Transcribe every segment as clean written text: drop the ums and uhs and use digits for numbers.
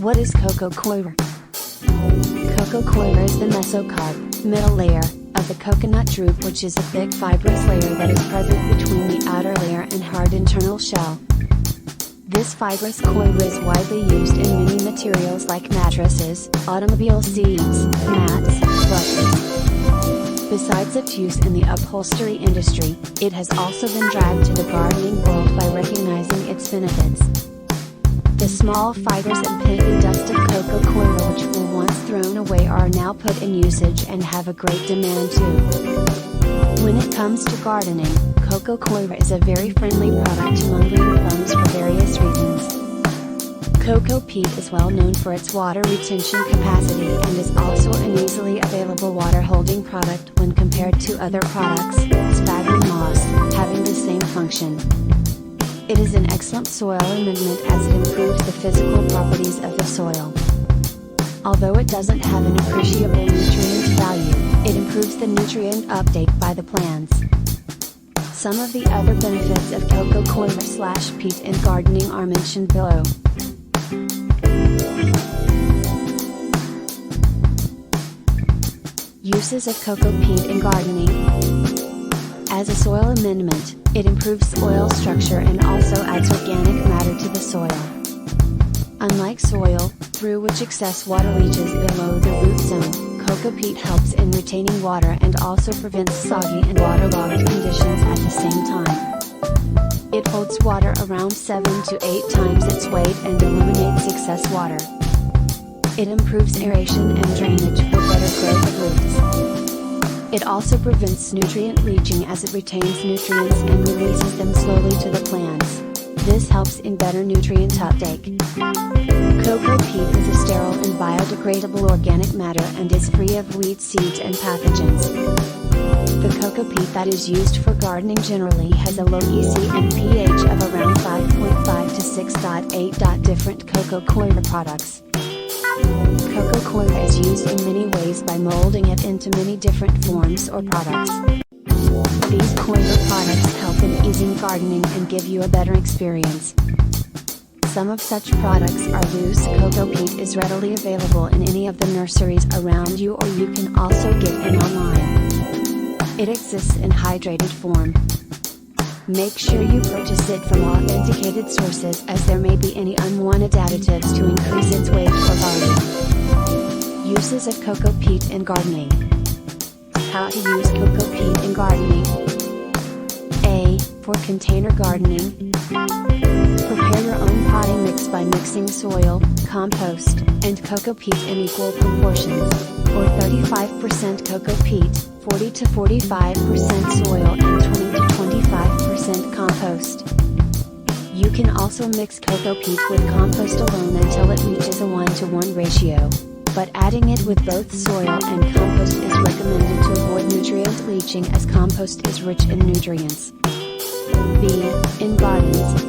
What is Coco Coir? Coco Coir is the mesocarp, middle layer, of the coconut drupe, which is a thick fibrous layer that is present between the outer layer and hard internal shell. This fibrous coir is widely used in many materials like mattresses, automobile seats, mats, brushes. Besides its use in the upholstery industry, it has also been dragged to the gardening world by recognizing its benefits. The small fibers and pimply dust of Coco Coir, which were once thrown away, are now put in usage and have a great demand too. When it comes to gardening, Coco Coir is a very friendly product among green thumbs for various reasons. Coco Peat is well known for its water retention capacity and is also an easily available water holding product when compared to other products, sphagnum moss, having the same function. It is an excellent soil amendment as it improves the physical properties of the soil. Although it doesn't have an appreciable nutrient value, it improves the nutrient uptake by the plants. Some of the other benefits of Coco Coir/peat in gardening are mentioned below. Uses of Coco Peat in gardening. As a soil amendment, it improves soil structure and also adds organic matter to the soil. Unlike soil, through which excess water leaches below the root zone, Coco Peat helps in retaining water and also prevents soggy and waterlogged conditions at the same time. It holds water around 7 to 8 times its weight and eliminates excess water. It improves aeration and drainage for better growth of roots. It also prevents nutrient leaching as it retains nutrients and releases them slowly to the plants. This helps in better nutrient uptake. Coco Peat is a sterile and biodegradable organic matter and is free of weed seeds and pathogens. The Coco Peat that is used for gardening generally has a low EC and pH of around 5.5 to 6.8. Different Coco Coir products. Coco Coir is used in many ways by molding it into many different forms or products. These Coir products help in easing gardening and give you a better experience. Some of such products are loose. Coco Peat is readily available in any of the nurseries around you, or you can also get it online. It exists in hydrated form. Make sure you purchase it from authenticated sources, as there may be any unwanted additives to increase its weight or volume. Uses of Coco Peat in gardening. How to use Coco Peat in gardening. A. For container gardening. Prepare your own potting mix by mixing soil, compost, and Coco Peat in equal proportions, or 35% Coco Peat, 40 to 45% soil and 20 to 25% compost. You can also mix Coco Peat with compost alone until it reaches a 1:1 ratio, but adding it with both soil and compost is recommended to avoid nutrient leaching, as compost is rich in nutrients. B. In gardens.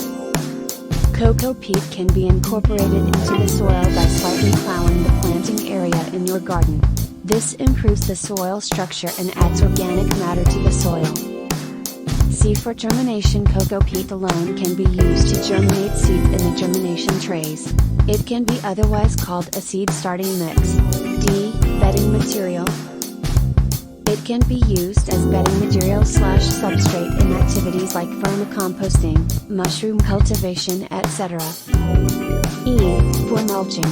Coco Peat can be incorporated into the soil by slightly plowing the planting area in your garden. This improves the soil structure and adds organic matter to the soil. C. For germination. Coco Peat alone can be used to germinate seeds in the germination trays. It can be otherwise called a seed starting mix. D. Bedding material. It can be used as bedding material / substrate in activities like vermicomposting, mushroom cultivation, etc. E. For mulching.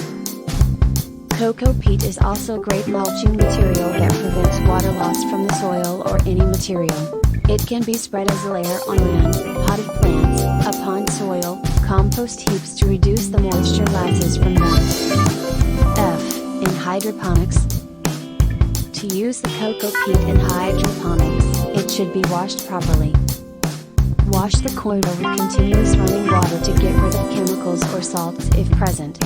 Coco Peat is also great mulching material that prevents water loss from the soil or any material. It can be spread as a layer on land, potted plants, upon soil, compost heaps to reduce the moisture lapses from them. F. In hydroponics. To use the Coco Peat in hydroponics, it should be washed properly. Wash the coir with continuous running water to get rid of chemicals or salts if present.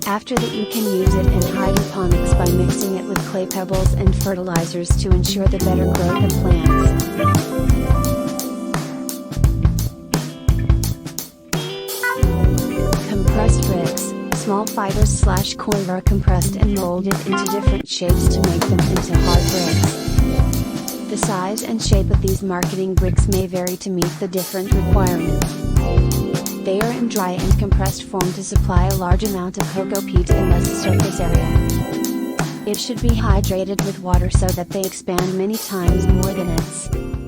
After that, you can use it in hydroponics by mixing it with clay pebbles and fertilizers to ensure the better growth of plants. Compressed bricks. Small fibers / coir are compressed and molded into different shapes to make them into hard bricks. The size and shape of these marketing bricks may vary to meet the different requirements. They are in dry and compressed form to supply a large amount of coco peat in less surface area. It should be hydrated with water so that they expand many times more than its